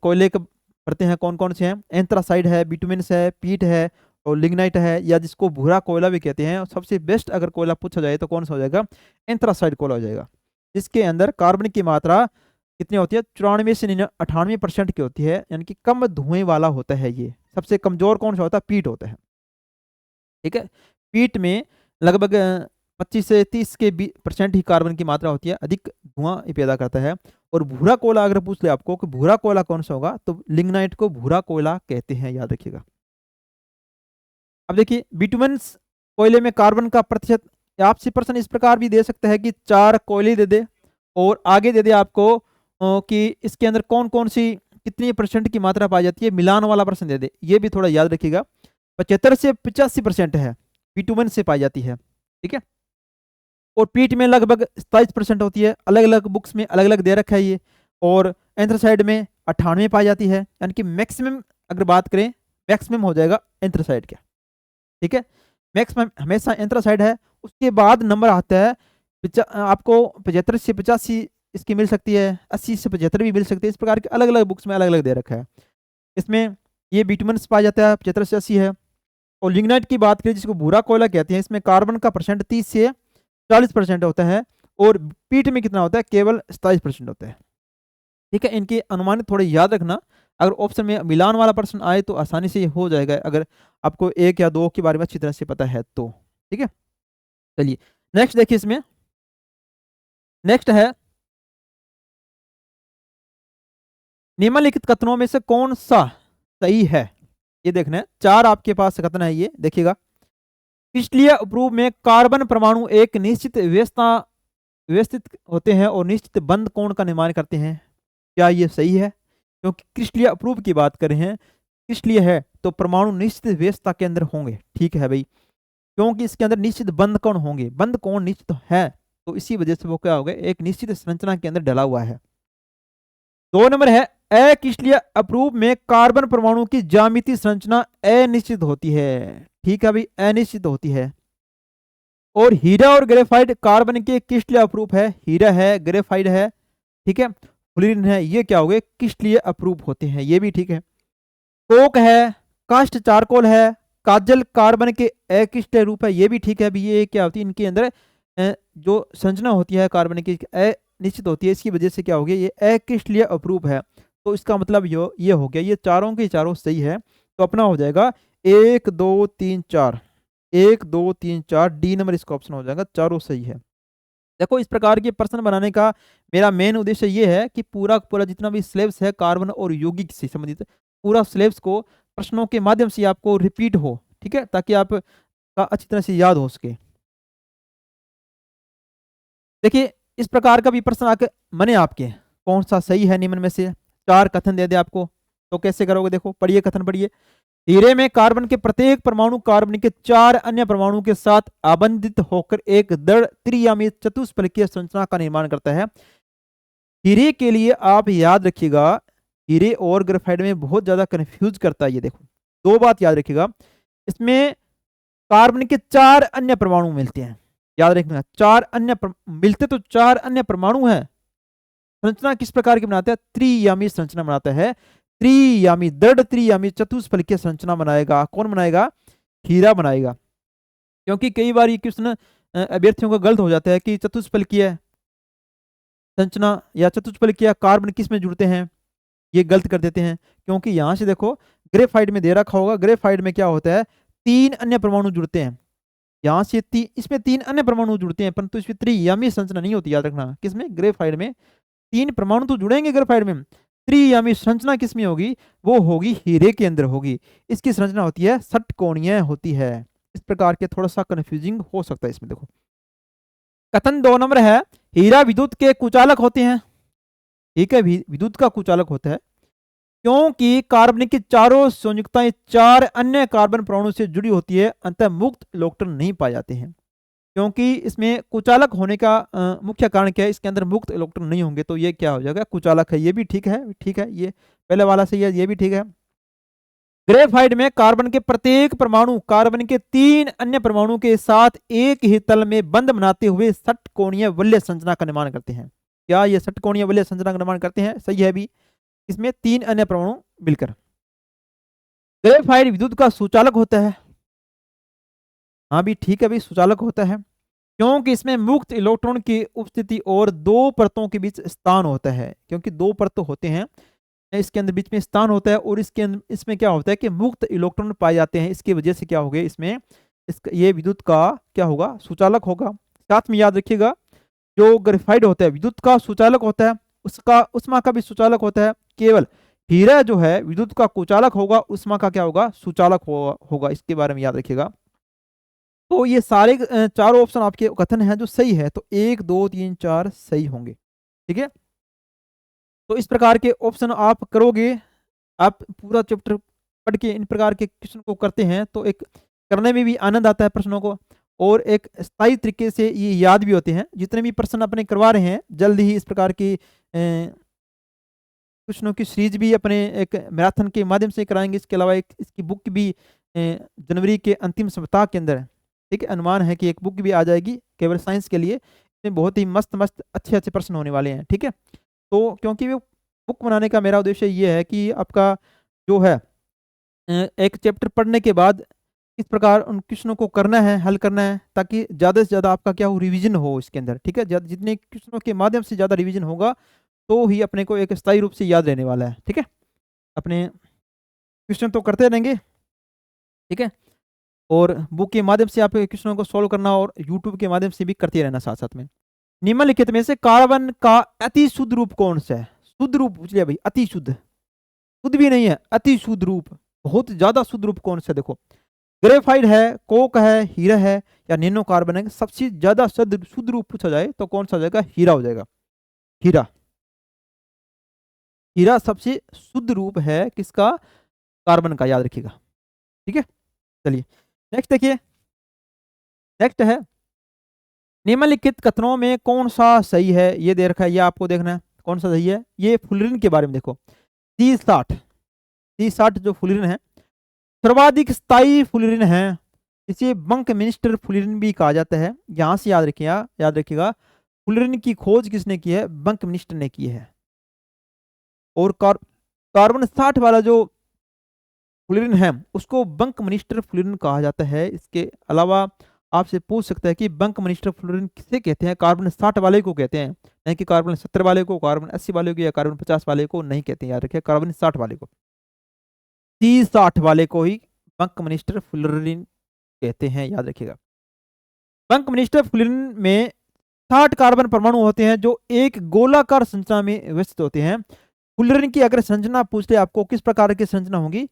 कोयले के परतें हैं, कौन कौन से हैं? एंथ्रासाइड है, बिटुमेन्स है, पीट है और लिग्नाइट है, या जिसको भूरा कोयला भी कहते हैं। और सबसे बेस्ट अगर कोयला पूछा जाए तो कौन सा हो जाएगा? एंथ्रासाइड कोयला हो जाएगा, जिसके अंदर कार्बन की मात्रा कितनी होती है? 94 से 98% की होती है, यानी कि कम धुएं वाला होता है ये। सबसे कमजोर कौन सा होता है? पीट होता है। ठीक है, पीट में लगभग 25 से 30 के % ही कार्बन की मात्रा होती है, अधिक धुआं ये पैदा करता है। और भूरा कोयला अगर पूछ ले आपको कि भूरा कोयला कौन सा होगा, तो लिग्नाइट को भूरा कोयला कहते हैं, याद रखिएगा। अब देखिए, बिटुमेन्स कोयले में कार्बन का प्रतिशत आपसे प्रश्न इस प्रकार भी दे सकता है कि 4 कोयले दे दे और आगे दे दे आपको कि इसके अंदर कौन कौन सी कितनी % की मात्रा पाई जाती है, मिलान वाला प्रश्न दे दे। ये भी थोड़ा याद रखिएगा। 75 से 85% है बिटुमेन से पाई जाती है। ठीक है, और पीट में लगभग 27% होती है। अलग अलग बुक्स में अलग अलग दे रखा है ये। और एंथ्रासाइड में 98 पाई जाती है, यानी कि मैक्सिमम अगर बात करें, मैक्सिमम हो जाएगा एंथ्रासाइड का। ठीक है, मैक्सिमम हमेशा एंथ्रासाइड है। उसके बाद नंबर आता है आपको 75 से 85 इसकी मिल सकती है, 80 से 75 भी मिल सकती है। इस प्रकार के अलग अलग बुक्स में अलग अलग दे रखा है। इसमें ये बिटुमेन्स पाया जाता है, 75 से 80 है। और लिग्नाइट की बात करें, जिसको भूरा कोयला कहते हैं, इसमें कार्बन का % 30 से 40% होता है। और पीट में कितना होता है? केवल 27% होता है। ठीक है, इनके अनुमानित थोड़े याद रखना। अगर ऑप्शन में मिलान वाला प्रश्न आए तो आसानी से हो जाएगा, अगर आपको 1 या 2 के बारे में अच्छी तरह से पता है तो। ठीक है, चलिए नेक्स्ट देखिए। इसमें नेक्स्ट है, निम्नलिखित कथनों में से कौन सा सही है? ये देखना है, 4 आपके पास कथन है, ये देखिएगा। क्रिस्टलीय उपरूप में कार्बन परमाणु एक निश्चित व्यवस्थित होते हैं और निश्चित बंद कोण का निर्माण करते हैं। क्या ये सही है? क्योंकि क्रिस्टलीय अपरूप की बात कर रहे हैं, क्रिस्टलीय है तो परमाणु निश्चित व्यवस्था के अंदर होंगे। ठीक है भाई, क्योंकि इसके अंदर निश्चित बंद कोण होंगे, बंद कोण निश्चित है, तो इसी वजह से वो क्या हो गया? एक निश्चित संरचना के अंदर डला हुआ है। 2 नंबर है, अक्रिस्टलीय अपरूप में कार्बन परमाणु की ज्यामितीय संरचना अनिश्चित होती है। ठीक है भाई, अनिश्चित होती है। और हीरा और ग्रेफाइट कार्बन के क्रिस्टलीय अपरूप है। हीरा है, ग्रेफाइट है, ठीक है, फ्लोरीन है, ये क्या हो गए? क्रिस्टलीय अपरूप होते हैं, ये भी ठीक है। कोक है, कास्ट चारकोल है, काजल कार्बन के अक्रिस्टलीय रूप है, ये भी ठीक है। अभी ये क्या होती है? इनके अंदर जो संरचना होती है कार्बन की अनिश्चित होती है, इसकी वजह से क्या हो गया? ये अक्रिस्टलीय अपरूप है। तो इसका मतलब ये हो गया, ये चारों के चारों सही है। तो अपना हो जाएगा 1 2 3 4, 1 2 3 4, डी नंबर इसका ऑप्शन हो जाएगा, चारों सही है। देखो, इस प्रकार के प्रश्न बनाने का मेरा मेन उद्देश्य ये है कि पूरा पूरा जितना भी सिलेबस है कार्बन और यौगिक से संबंधित, पूरा सिलेबस को प्रश्नों के माध्यम से आपको रिपीट हो। ठीक है, ताकि आप का अच्छी तरह से याद हो सके। देखिए, इस प्रकार का भी प्रश्न आके मने आपके कौन सा सही है निम्न में से? 4 कथन दे दे आपको, तो कैसे करोगे? देखो, पढ़िए कथन, पढ़िए। हीरे में कार्बन के प्रत्येक परमाणु कार्बन के 4 अन्य परमाणु के साथ आबंधित होकर एक दृढ़ त्रियामी चतुष्फलकीय संरचना का निर्माण करता है। हीरे के लिए आप याद रखिएगा, हीरे और ग्रेफाइट में बहुत ज्यादा कंफ्यूज करता है ये। देखो, 2 बात याद रखिएगा, इसमें कार्बन के 4 अन्य परमाणु मिलते हैं, याद रखना। 4 अन्य मिलते तो 4 अन्य परमाणु हैं। संरचना किस प्रकार की बनाता है? त्रियामी संरचना बनाता है। त्रियामी, दृढ़ त्रियामी चतुष्फलकीय संरचना बनाएगा। कौन बनाएगा? हीरा बनाएगा। क्योंकि कई बार ये क्वेश्चन अभ्यर्थियों का गलत हो जाता है कि चतुष्फलकीय संरचना या चतुष्फलकीय कार्बन किस में जुड़ते हैं, ये गलत कर देते हैं। क्योंकि यहां से देखो, ग्रेफाइट में दे रखा होगा, ग्रेफाइट में क्या होता है? 3 अन्य परमाणु जुड़ते हैं। यहाँ से इसमें 3 अन्य परमाणु जुड़ते हैं, परंतु इसमें त्रियामी संरचना नहीं होती, याद रखना। किसमें? ग्रेफाइट में 3 परमाणु तो जुड़ेंगे ग्रेफाइट में, त्रियामी संरचना किसमें होगी? वो होगी हीरे के अंदर होगी। इसकी संरचना होती है षटकोणीय होती है। इस प्रकार के थोड़ा सा कंफ्यूजिंग हो सकता है इसमें। देखो, कथन 2 नंबर है, हीरा विद्युत के कुचालक होते हैं। ठीक है, विद्युत का कुचालक होता है क्योंकि कार्बन की चारों संयुक्ताएं 4 अन्य कार्बन परमाणु से जुड़ी होती है, अंतः मुक्त इलेक्ट्रॉन नहीं पाए जाते हैं। क्योंकि इसमें कुचालक होने का मुख्य कारण क्या है? इसके अंदर मुक्त इलेक्ट्रॉन नहीं होंगे, तो ये क्या हो जाएगा? कुचालक है। ये भी ठीक है, ठीक है, ये पहले वाला सही है, ये भी ठीक है। ग्रेफाइट में कार्बन के प्रत्येक परमाणु कार्बन के 3 अन्य परमाणु के साथ एक ही तल में बंध बनाते हुए षटकोणीय वलय संरचना का निर्माण करते हैं। क्या ये षटकोणीय वलय संरचना का निर्माण करते हैं? सही है भी। इसमें 3 अन्य परमाणु मिलकर। ग्रेफाइट विद्युत का सुचालक होता है। हाँ भी ठीक है, भी सुचालक होता है क्योंकि इसमें मुक्त इलेक्ट्रॉन की उपस्थिति और 2 परतों के बीच स्थान होता है। क्योंकि 2 परत होते हैं, इसके अंदर बीच में स्थान होता है और इसके अंदर इसमें क्या होता है कि मुक्त इलेक्ट्रॉन पाए जाते हैं। इसकी वजह से क्या हो गया, इसमें ये विद्युत का क्या होगा, सुचालक होगा। साथ में याद रखिएगा, जो ग्रेफाइट होता है विद्युत का सुचालक होता है, उसका उष्मा का भी सुचालक होता है। केवल हीरा जो है विद्युत का कुचालक होगा, उष्मा का क्या होगा, सुचालक होगा। इसके बारे में याद रखिएगा। तो ये सारे चारों ऑप्शन आपके कथन हैं जो सही है, तो 1 2 3 4 सही होंगे। ठीक है, तो इस प्रकार के ऑप्शन आप करोगे, आप पूरा चैप्टर पढ़ के इन प्रकार के क्वेश्चन को करते हैं तो एक करने में भी आनंद आता है प्रश्नों को, और एक स्थायी तरीके से ये याद भी होते हैं। जितने भी प्रश्न अपने करवा रहे हैं, जल्द ही इस प्रकार की क्वेश्चनों की सीरीज भी अपने एक मैराथन के माध्यम से कराएंगे। इसके अलावा एक इसकी बुक भी जनवरी के अंतिम सप्ताह के अंदर, ठीक है, अनुमान है कि एक बुक भी आ जाएगी केवल साइंस के लिए। इसमें बहुत ही मस्त मस्त अच्छे अच्छे प्रश्न होने वाले हैं। ठीक है, तो क्योंकि वो बुक बनाने का मेरा उद्देश्य ये है कि आपका जो है एक चैप्टर पढ़ने के बाद किस प्रकार उन क्वेश्चनों को करना है, हल करना है, ताकि ज़्यादा से ज़्यादा आपका क्या हो, रिवीजन हो इसके अंदर। ठीक है, जितने क्वेश्चनों के माध्यम से ज़्यादा रिवीजन होगा तो ही अपने को एक स्थायी रूप से याद रहने वाला है। ठीक है, अपने क्वेश्चन तो करते रहेंगे। ठीक है, और बुक के माध्यम से आप क्वेश्चनों को सॉल्व करना और यूट्यूब के माध्यम से भी करते रहना साथ साथ में। निम्नलिखित में से कार्बन का अति शुद्ध रूप कौन सा है? शुद्ध रूप पूछ लिया भाई, अति शुद्ध, शुद्ध भी नहीं है, अति शुद्ध रूप, बहुत ज्यादा शुद्ध रूप कौन सा? देखो, ग्रेफाइट है, कोक है, हीरा है, या नैनो कार्बन है। सबसे ज्यादा शुद्ध रूप पूछा जाए तो कौन सा हो जाएगा? हीरा हो जाएगा। हीरा, हीरा सबसे शुद्ध रूप है किसका? कार्बन का, याद रखिएगा। ठीक है, चलिए नेक्स्ट देखिए। नेक्स्ट है, निम्नलिखित कथनों में कौन सा सही है? ये दे रखा है, ये आपको देखना है कौन सा सही है। ये फुलरिन के बारे में देखो, C60 जो फुलरिन है सर्वाधिक स्थायी फुलरिन है। इसे बंक मिनिस्टर फुलरिन भी कहा जाता है। यहां से याद रखिएगा फुलरिन की खोज किसने की है? बंक मिनिस्टर ने की है। और कार्बन 60 वाला जो फुलरिन है उसको बंक मिनिस्टर फुलरिन कहा जाता है। इसके अलावा आपसे पूछ सकता है कि बंक मिनिस्टर फ्लोरीन किसे कहते हैं? कार्बन 60 वाले को कहते हैं, नहीं कि कार्बन 70 वाले को, कार्बन 80 वाले को, या कार्बन 50 वाले को नहीं कहते हैं। याद रखिए, कार्बन 60 वाले को, C60 वाले को ही बंक मिनिस्टर फ्लोरीन कहते हैं। याद रखिएगा, बंक मिनिस्टर फ्लोरीन में 60 कार्बन परमाणु होते हैं जो एक गोलाकार संरचना में व्यवस्थित होते हैं। फ्लोरीन की अगर संरचना पूछते आपको किस प्रकार की संरचना होगी?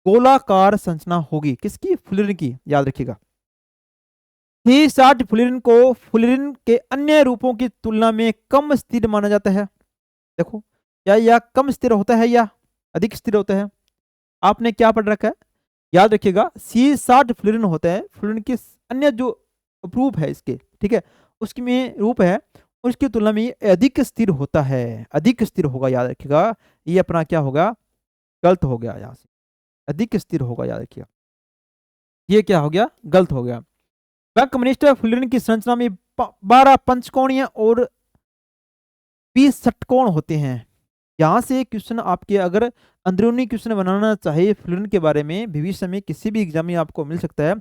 गोलाकार संरचना होगी। किसकी? फ्लोरीन की। याद रखिएगा, C60 फ्लोरीन को फ्लोरीन के अन्य रूपों की तुलना में कम स्थिर माना जाता है। देखो, क्या यह कम स्थिर होता है या अधिक स्थिर होता है? आपने क्या पढ़ रखा है? याद रखिएगा, C60 फ्लोरीन होता है, फ्लोरीन के अन्य जो रूप है इसके, ठीक है, उसकी में रूप है, उसकी तुलना में अधिक स्थिर होता है, अधिक स्थिर होगा। याद रखिएगा, ये अपना क्या होगा? गलत हो गया, यहां से अधिक स्थिर होगा। याद रखिएगा, ये क्या हो गया? गलत हो गया। बंक मिनिस्टर फ्लोरीन की संरचना में 12 पंचकोणीय और 20 षटकोण होते हैं। यहां से क्वेश्चन आपके अगर अंदरूनी क्वेश्चन बनाना चाहिए फ्लोरीन के बारे में, भविष्य में किसी भी एग्जाम में आपको मिल सकता है।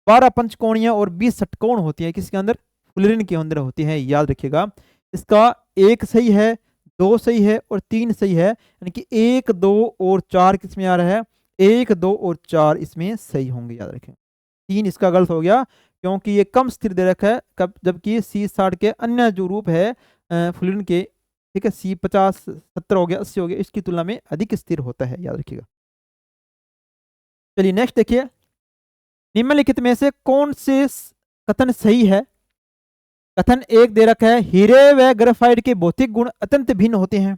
12 पंचकोणीय और 20 षटकोण होती है किसके अंदर? फ्लोरीन के अंदर होती है। याद रखिएगा, इसका 1 सही है, 2 सही है और 3 सही है, यानी कि 1 2 और 4 किसमें आ रहा है? 1 2 और 4 इसमें सही होंगे। याद रखें, 3 इसका गलत हो गया क्योंकि ये कम स्थिर दे रखा है, कब जबकि C60 के अन्य जो रूप है फ्लोरीन के, ठीक है, C50 70 हो गया, 80 हो गया, इसकी तुलना में अधिक स्थिर होता है। याद रखिएगा, चलिए नेक्स्ट देखिए। निम्नलिखित में से कौन से कथन सही है? कथन 1 दे रखा है, हीरे व ग्रेफाइट के भौतिक गुण अत्यंत भिन्न होते हैं।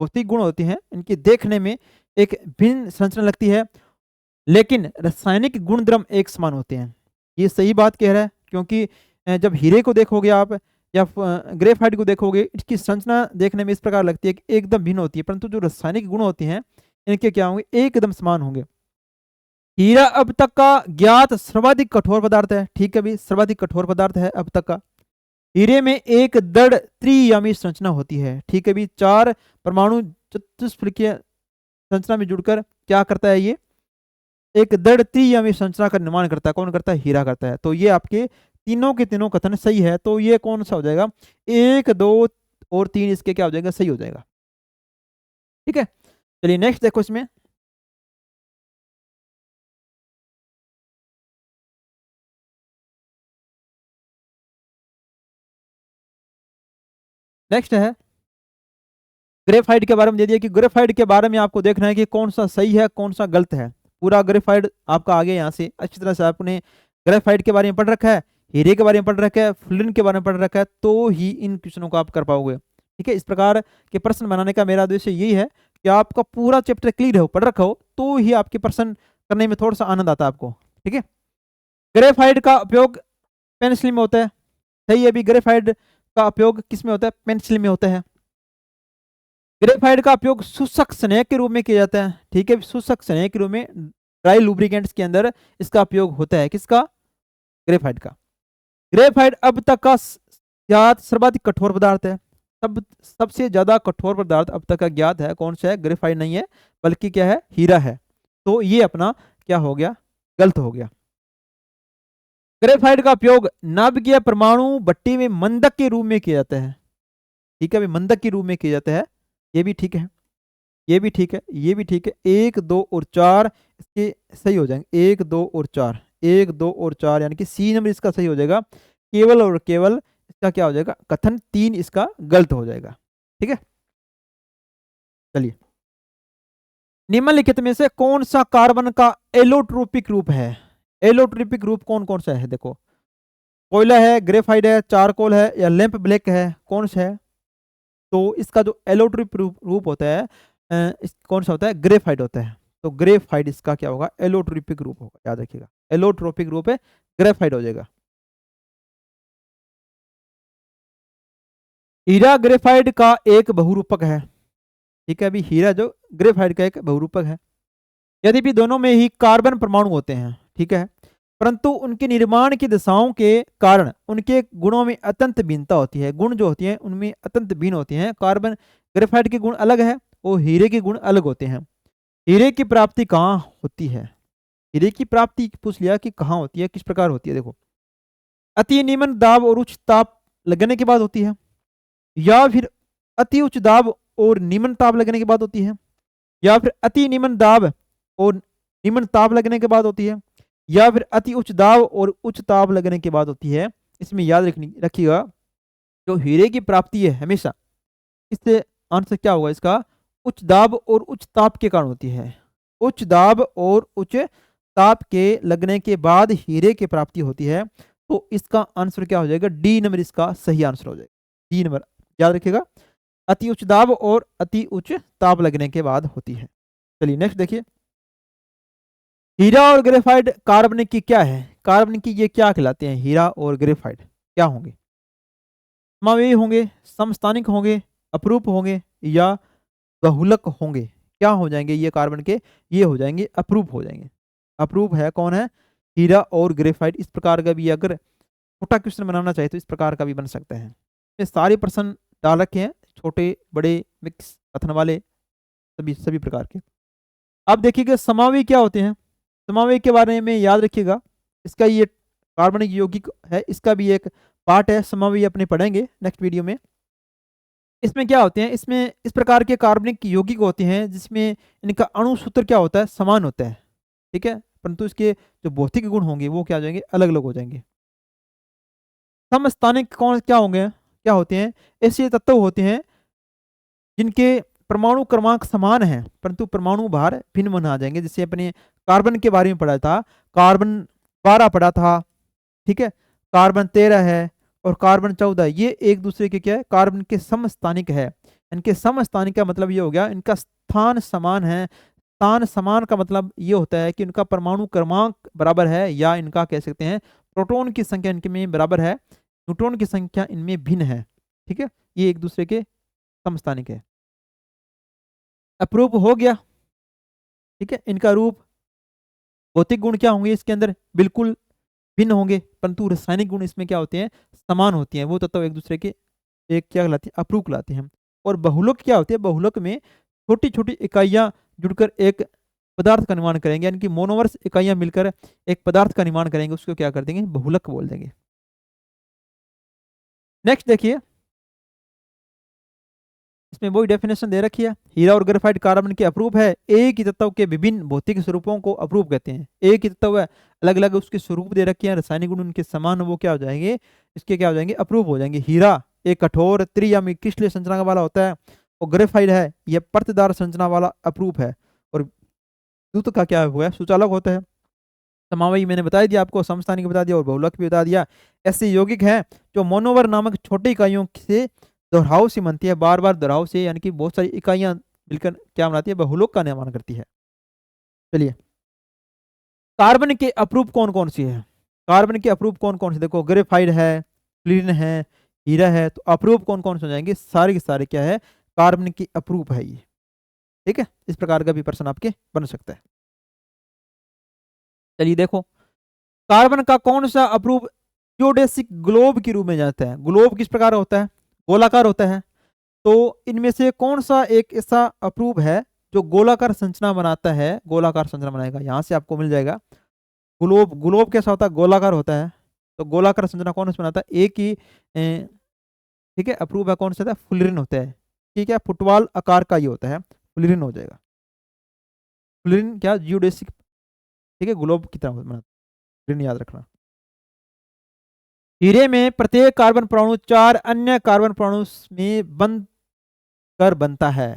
भौतिक गुण होते हैं, इनके देखने में एक भिन्न संरचना लगती है, लेकिन रासायनिक गुणधर्म एक समान होते हैं। ये सही बात कह रहा है, क्योंकि जब हीरे को देखोगे आप या ग्रेफाइट को देखोगे, इसकी संरचना देखने में इस प्रकार लगती है कि एकदम भिन्न होती है, परंतु जो रासायनिक गुण होते हैं इनके क्या होंगे? एकदम समान होंगे। हीरा अब तक का ज्ञात सर्वाधिक कठोर पदार्थ है। ठीक है भी, सर्वाधिक कठोर पदार्थ है अब तक का। हीरे में एक दृढ़ त्रियामी संरचना होती है। ठीक है भी, 4 परमाणु चतुष्फलकीय संरचना में जुड़कर क्या करता है, ये एक दृढ़ त्रियामी संरचना का निर्माण करता है। कौन करता है? हीरा करता है। तो ये आपके तीनों के तीनों कथन सही है। तो ये कौन सा हो जाएगा? 1, 2 और 3 इसके क्या हो जाएगा? सही हो जाएगा। ठीक है, चलिए नेक्स्ट देखो इसमें। नेक्स्ट है ग्रेफाइट के बारे में दे दिया कि ग्रेफाइट के बारे में आपको देखना है कि कौन सा सही है कौन सा गलत है। पूरा ग्रेफाइट आपका आगे यहाँ से अच्छी तरह से आपने ग्रेफाइट के बारे में पढ़ रखा है, हीरे के बारे में पढ़ रखा है, फ्लूरिन के बारे में पढ़ रखा है, तो ही इन क्वेश्चनों को आप कर पाओगे। ठीक है, इस प्रकार के प्रश्न बनाने का मेरा उद्देश्य यही है कि आपका पूरा चैप्टर क्लियर हो, पढ़ रखा हो, तो ही आपके प्रश्न करने में थोड़ा सा आनंद आता है आपको। ठीक है, ग्रेफाइट का उपयोग पेंसिल में होता है। सही है, अभी ग्रेफाइट का उपयोग किस में होता है? पेंसिल में होता है। ग्रेफाइट का उपयोग शुष्क स्नेह के रूप में किया जाता है। ठीक है, शुष्क स्नेह के रूप में ड्राई लुब्रिकेंट्स के अंदर इसका उपयोग होता है। किसका? ग्रेफाइट का। ग्रेफाइट अब तक का ज्ञात सर्वाधिक कठोर पदार्थ है। सबसे ज्यादा कठोर पदार्थ अब तक का ज्ञात है कौन सा है? ग्रेफाइट नहीं है, बल्कि क्या है? हीरा है। तो ये अपना क्या हो गया? गलत हो गया। ग्रेफाइट का उपयोग नाभिकीय परमाणु भट्टी में मंदक के रूप में किया जाता है। ठीक है, मंदक के रूप में किया जाता है। ये भी ठीक है, ये भी ठीक है, ये भी ठीक है। 1, 2 और 4 इसके सही हो जाएंगे। 1, 2 और 4, 1, 2 और 4 यानी कि सी नंबर इसका सही हो जाएगा। केवल और केवल इसका क्या हो जाएगा? कथन 3 इसका गलत हो जाएगा। ठीक है, चलिए निम्नलिखित में से कौन सा कार्बन का एलोट्रोपिक रूप है? एलोट्रोपिक रूप कौन कौन सा है? देखो, कोयला है, ग्रेफाइट है, चारकोल है, या लैंप ब्लैक है, कौन सा है? तो इसका जो एलोट्रोपिक रूप होता है कौन सा होता है? ग्रेफाइट होता है। तो ग्रेफाइट इसका क्या होगा? एलोट्रोपिक रूप होगा, याद रखिएगा। एलोट्रोपिक रूप है, ग्रेफाइट हो जाएगा। हीरा ग्रेफाइट का एक बहुरूपक है। ठीक है, अभी हीरा जो ग्रेफाइट का एक बहुरूपक है। यद्यपि दोनों में ही कार्बन परमाणु होते हैं। ठीक है, परंतु उनके निर्माण की दिशाओं के कारण उनके गुणों में अत्यंत भिन्नता होती है। गुण जो होती हैं उनमें अत्यंत भिन्न होती हैं। कार्बन ग्रेफाइट के गुण अलग है और हीरे के गुण अलग होते हैं। हीरे की प्राप्ति कहाँ होती है? हीरे की प्राप्ति पूछ लिया कि कहाँ होती है, किस प्रकार होती है। देखो, अति निम्न दाब और उच्च ताप लगने के बाद होती है, या फिर अति उच्च दाब और निम्न ताप लगने के बाद होती है, या फिर अति निम्न दाब और निम्न ताप लगने के बाद होती है, या फिर अति उच्च दाब और उच्च ताप लगने के बाद होती है। इसमें याद रखिएगा, जो हीरे की प्राप्ति है हमेशा इससे आंसर क्या होगा इसका? उच्च दाब और उच्च ताप के कारण होती है। उच्च दाब और उच्च ताप के लगने के बाद हीरे की प्राप्ति होती है। तो इसका आंसर क्या हो जाएगा? डी नंबर इसका सही आंसर हो जाएगा। डी नंबर याद रखिएगा, अति उच्च दाब और अति उच्च ताप लगने के बाद होती है। चलिए नेक्स्ट देखिए, हीरा और ग्रेफाइट कार्बनिक की क्या है? कार्बनिक की ये क्या कहलाते हैं? हीरा और ग्रेफाइट क्या होंगे? समावेशी होंगे, समस्थानिक होंगे, अपरूप होंगे, या बहुलक होंगे? क्या हो जाएंगे ये कार्बन के? ये हो जाएंगे अपरूप हो जाएंगे। अपरूप है कौन है? हीरा और ग्रेफाइट। इस प्रकार का भी अगर छोटा क्वेश्चन बनाना चाहे तो इस प्रकार का भी बन सकता है। ये सारे प्रश्न डाल रखे हैं, छोटे बड़े मिक्स कथन वाले, सभी सभी प्रकार के। अब देखिएगा समावेशी क्या होते हैं। समावेशी के बारे में याद रखिएगा, इसका ये कार्बनिक यौगिक है, इसका भी एक पार्ट है। समावेशी अपने पढ़ेंगे नेक्स्ट वीडियो में। इसमें क्या होते हैं? इसमें इस प्रकार के कार्बनिक यौगिक होते हैं जिसमें इनका अणु सूत्र क्या होता है? समान होता है। ठीक है, परंतु इसके जो भौतिक गुण होंगे वो क्या हो जाएंगे? अलग अलग हो जाएंगे। समस्थानिक कौन क्या होंगे? क्या होते हैं? ऐसे तत्व होते हैं जिनके परमाणु क्रमांक समान है परंतु परमाणु भार भिन्न भिन्न आ जाएंगे। जैसे अपने कार्बन के बारे में पढ़ा था, कार्बन 12 पढ़ा था। ठीक है, कार्बन 13 है और कार्बन 14, ये एक दूसरे के क्या है? कार्बन के समस्थानिक है। इनके समस्थानिक का मतलब ये हो गया इनका स्थान समान है। स्थान समान का मतलब ये होता है कि इनका परमाणु क्रमांक बराबर है, या इनका कह सकते हैं प्रोटॉन की संख्या इनके में बराबर है, न्यूट्रॉन की संख्या इनमें भिन्न है। ठीक है, ये एक दूसरे के समस्थानिक है। अप्रूप हो गया। ठीक है, इनका रूप भौतिक गुण क्या होंगे इसके अंदर, बिल्कुल भिन्न होंगे, परंतु रासायनिक गुण इसमें क्या होते हैं, समान होती हैं। वो तत्व एक दूसरे के एक क्या कहलाती है, अप्रूप कहलाते हैं। और बहुलक क्या होती है, बहुलक में छोटी छोटी इकाइयां जुड़कर एक पदार्थ का निर्माण करेंगे, यानी कि मोनोमर्स इकाइयां मिलकर एक पदार्थ का निर्माण करेंगे, उसको क्या कर देंगे, बहुलक बोल देंगे। नेक्स्ट देखिए, इसमें वही डेफिनेशन दे रखी है। हीरा और ग्रेफाइट कार्बन के अप्रूप है। एक ही तत्व के विभिन्न भौतिक स्वरूपों को अप्रूप कहते हैं। एक ही तत्व है, अलग अलग उसके स्वरूप दे रखे हैं, रासायनिक गुण उनके समान, वो क्या हो जाएंगे, इसके क्या हो जाएंगे, अप्रूप हो जाएंगे। हीरा एक कठोर त्रियामी क्रिस्टलीय संरचना वाला होता है, और ग्रेफाइट है यह परतदार संरचना वाला अप्रूप है। और द्युत का क्या हुआ है, सुचालक होता है। समावयी मैंने बता दिया आपको, समस्थानिक बता दिया और बहुलक भी बता दिया। ऐसे यौगिक हैं जो मोनोमर नामक छोटी इकाइयों से दोहराव से बनती है, बार बार दोहराव से, यानी कि बहुत सारी इकाइयां मिलकर क्या बनाती है, बहुलक का निर्माण करती है। चलिए, कार्बन के अप्रूप कौन कौन सी है, कार्बन के अप्रूप कौन कौन से, देखो ग्रेफाइट है, फ्लोरीन है, हीरा है, तो अप्रूप कौन कौन से हो जाएंगे, सारे के सारे क्या है, कार्बन की अप्रूप है ये। ठीक है, इस प्रकार का भी प्रश्न आपके बन सकता है। चलिए देखो, कार्बन का कौन सा अप्रूप जियोडेसिक ग्लोब के रूप में जाता है। ग्लोब किस प्रकार होता है, गोलाकार होता है। तो इनमें से कौन सा एक ऐसा अप्रूप है जो गोलाकार संरचना बनाता है, गोलाकार संरचना बनाएगा, यहां से आपको मिल जाएगा। ग्लोब, ग्लोब कैसा होता है, गोलाकार होता है। तो गोलाकार संरचना कौन सा बनाता है, एक ही ठीक है अप्रूप है, कौन सा था, फ्लोरीन होता है। ठीक है, फुटबॉल आकार का ये होता है, फ्लोरीन हो जाएगा। फ्लोरीन क्या, जियोडेसिक, ठीक है, ग्लोब की तरह बनाता है, फ्लोरीन याद रखना। हीरे में प्रत्येक कार्बन परमाणु 4 अन्य कार्बन परमाणु में बंध कर बनता है।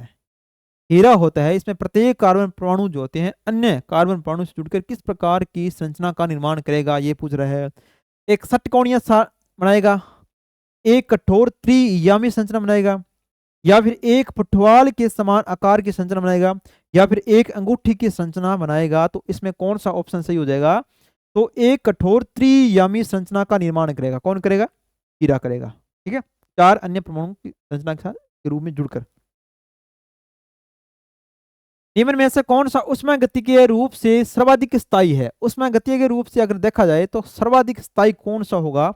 हीरा होता है, इसमें प्रत्येक कार्बन परमाणु जो होते हैं अन्य कार्बन परमाणु से जुड़कर किस प्रकार की संरचना का निर्माण करेगा, ये पूछ रहा है। एक षटकोणीय बनाएगा, एक कठोर त्रियामी संरचना बनाएगा, या फिर एक फुटबॉल के समान आकार की संरचना बनाएगा, या फिर एक अंगूठी की संरचना बनाएगा। तो इसमें कौन सा ऑप्शन सही हो जाएगा, तो एक कठोर त्रियामी संरचना का निर्माण करेगा, कौन करेगा, हीरा करेगा। ठीक है, 4 अन्य परमाणु की संरचना के साथ के रूप में जुड़कर। निम्न में से कौन सा उष्मागतिकीय रूप से सर्वाधिक स्थायी है। उष्मागतिकीय रूप से अगर देखा जाए तो सर्वाधिक स्थायी कौन सा होगा,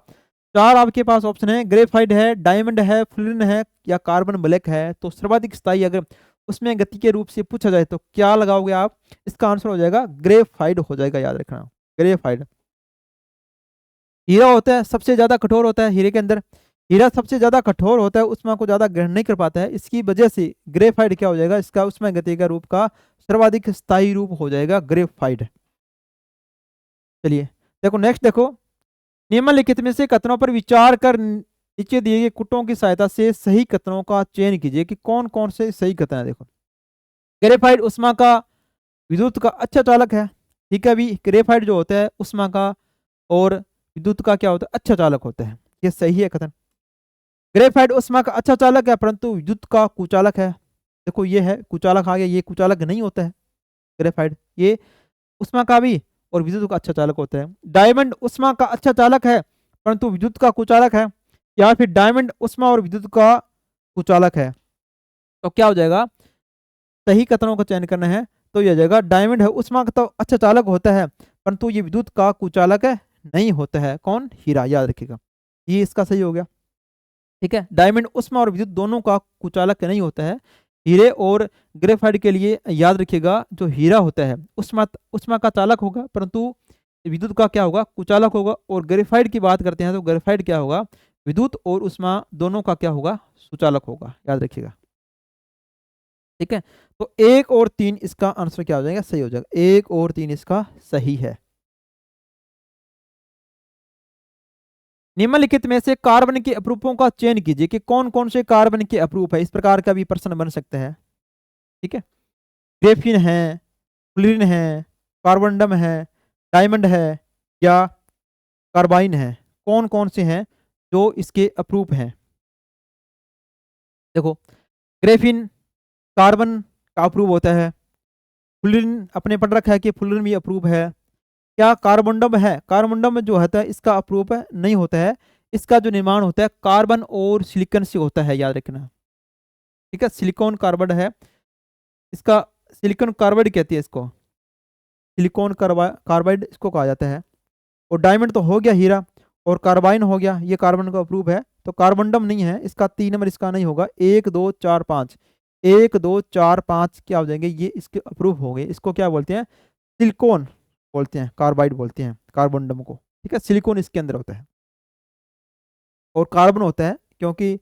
4 आपके पास ऑप्शन है, ग्रेफाइट है, डायमंड है, फ्लोरीन है, या कार्बन ब्लैक है। तो सर्वाधिक स्थायी अगर उसमें गति के रूप से पूछा जाए तो क्या लगाओगे आप, इसका आंसर हो जाएगा ग्रेफाइट हो जाएगा, याद रखना, ग्रेफाइट। हीरा होता है सबसे ज्यादा कठोर होता है, हीरे के अंदर हीरा सबसे ज्यादा कठोर होता है, उष्मा को ज्यादा ग्रहण नहीं कर पाता है, इसकी वजह से ग्रेफाइट क्या हो जाएगा, इसका उष्मा गति का रूप का सर्वाधिक स्थायी रूप हो जाएगा ग्रेफाइट। चलिए देखो, नेक्स्ट देखो, निम्नलिखित में से कथनों पर विचार कर नीचे दिए गए कुटों की सहायता से सही कथनों का चयन कीजिए कि कौन कौन से सही कथन है। देखो, ग्रेफाइट उष्मा का विद्युत का अच्छा चालक है। ठीक है, अभी ग्रेफाइट जो होता है उष्मा का और विद्युत का क्या होता है, अच्छा चालक होता है, ये सही है कथन। ग्रेफाइट उष्मा का अच्छा चालक है परंतु विद्युत का कुचालक है। देखो ये है कुचालक आ गया, ये कुचालक नहीं होता है ग्रेफाइट, ये उष्मा का भी और विद्युत का अच्छा चालक होता है। डायमंड उष्मा का अच्छा चालक है परंतु विद्युत का कुचालक है, या फिर डायमंड उष्मा और विद्युत का कुचालक है। तो क्या हो जाएगा, सही कथनों का चयन करना है, तो यह जाएगा डायमंड है उष्मा का तो अच्छा चालक होता है परंतु ये विद्युत का कुचालक नहीं होता है, कौन, हीरा, याद रखिएगा, ये इसका सही हो गया। ठीक है, डायमंड उष्मा और विद्युत दोनों का कुचालक नहीं होता है। हीरे और ग्रेफाइट के लिए याद रखिएगा, जो हीरा होता है उष्मा उष्मा का चालक होगा परंतु विद्युत का क्या होगा, कुचालक होगा। और ग्रेफाइट की बात करते हैं तो ग्रेफाइट क्या होगा, विद्युत और उष्मा दोनों का क्या होगा, सुचालक होगा, याद रखिएगा। ठीक है, तो 1 और 3 इसका आंसर क्या हो जाएगा, सही हो जाएगा, 1 और 3 इसका सही है। निम्नलिखित में से कार्बन के अपरूपों का चयन कीजिए कि कौन कौन से कार्बन के अपरूप है, इस प्रकार का भी प्रश्न बन सकता है। ठीक है, ग्रेफिन है, फ्लोरीन है, कार्बनडम है, डायमंड है, या कार्बाइन है, कौन कौन से हैं जो इसके अपरूप हैं। देखो, ग्रेफिन कार्बन का अप्रूव होता है, फ्लोरीन अपने पढ़ रखा है कि फ्लोरीन भी अप्रूव है। क्या कार्बनडम है, कार्बनडम जो होता है इसका अप्रूव नहीं होता है, इसका जो निर्माण होता है कार्बन और सिलिकॉन से होता है, याद रखना। ठीक है, सिलिकॉन कार्बन है इसका, सिलिकॉन कार्बाइड कहती है इसको। सिलिकॉन कार्बाइड इसको कहा जाता है। और डायमंड तो हो गया हीरा, और कार्बाइन हो गया, ये कार्बन का अप्रूव है, तो कार्बनडम नहीं है इसका, 3 नंबर इसका नहीं होगा। 1 2 4 5, 1 2 4 5 क्या हो जाएंगे, ये इसके अप्रूव हो गए। इसको क्या बोलते हैं, सिलिकॉन बोलते हैं, कार्बाइड बोलते हैं कार्बनडम को, ठीक है। सिलिकॉन इसके अंदर होता है, और कार्बन होता है क्योंकि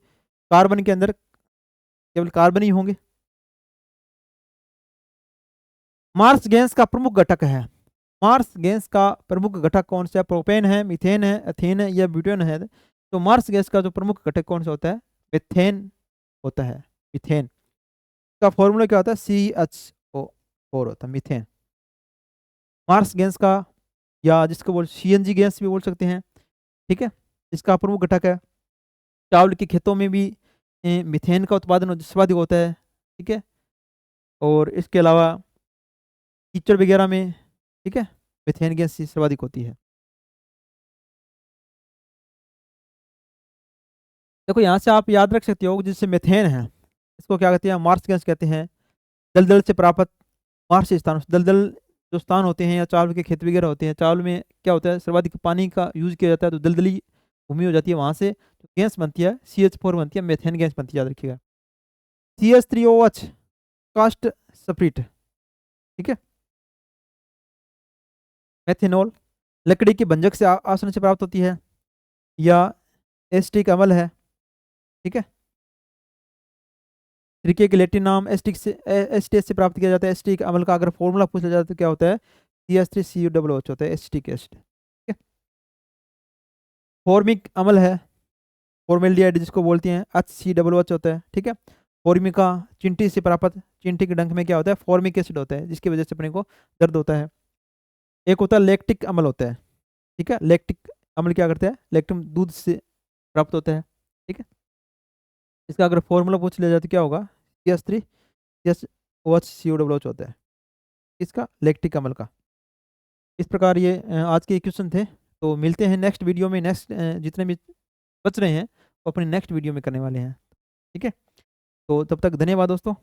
कार्बन के अंदर केवल कार्बन ही होंगे। मार्स गैस का प्रमुख घटक है, मार्स गैस का प्रमुख घटक कौन सा है, प्रोपेन है, मीथेन है, एथेन है, या ब्यूटेन है। तो मार्स गैस का जो प्रमुख घटक कौन सा होता है, मीथेन होता है। मीथेन का फॉर्मूला क्या होता है, CH4 होता है मीथेन। मार्स गैस का, या जिसको बोल CNG गैस भी बोल सकते हैं, ठीक है, इसका प्रमुख घटक है। चावल के खेतों में भी मीथेन का उत्पादन सर्वाधिक होता है, ठीक है। और इसके अलावा कीचड़ वगैरह में, ठीक है, मीथेन गैस सर्वाधिक होती है। देखो यहाँ से आप याद रख सकते हो, जिससे मीथेन है इसको क्या कहते हैं, मार्स गैस कहते हैं। दलदल से प्राप्त मार्स स्थान, दलदल जो स्थान होते हैं या चावल के खेत वगैरह होते हैं, चावल में क्या होता है, सर्वाधिक पानी का यूज किया जाता है, तो दलदली भूमि हो जाती है, वहां से तो गैस बनती है, CH4 बनती है, मेथेन गैस बनती है, याद रखिएगा। CH3OH कास्ट सप्रीट, ठीक है। मेथेनॉल लकड़ी की भंजक से आसने से प्राप्त होती है, या एस्टिक अम्ल है, ठीक है। सिरके के लैटिन नाम एस्टेट से प्राप्त किया जाता है। एस्टिक अम्ल का अगर फॉर्मूला पूछा जाए तो क्या होता है, CH3CuOH होता है, एस्टिक एसिड, ठीक है। फॉर्मिक अम्ल है, फॉर्मेल्डिहाइड जिसको बोलते हैं, HCOOH होता है, ठीक है। फॉर्मिका चिंटी से प्राप्त, चिंटी के डंक में क्या होता है, फॉर्मिक एसिड होता है, जिसकी वजह से अपने को दर्द होता है। एक होता है लैक्टिक अम्ल होता है, ठीक है। लैक्टिक अम्ल क्या करता है, लैक्टम दूध से प्राप्त होता है, ठीक है। इसका अगर फॉर्मूला पूछ लिया जाए तो क्या होगा, CH3COOH होता है, इसका लैक्टिक अम्ल का। इस प्रकार ये आज के क्वेश्चन थे। तो मिलते हैं नेक्स्ट वीडियो में, नेक्स्ट जितने भी बच रहे हैं वो अपने नेक्स्ट वीडियो में करने वाले हैं, ठीक है। तो तब तक धन्यवाद दोस्तों।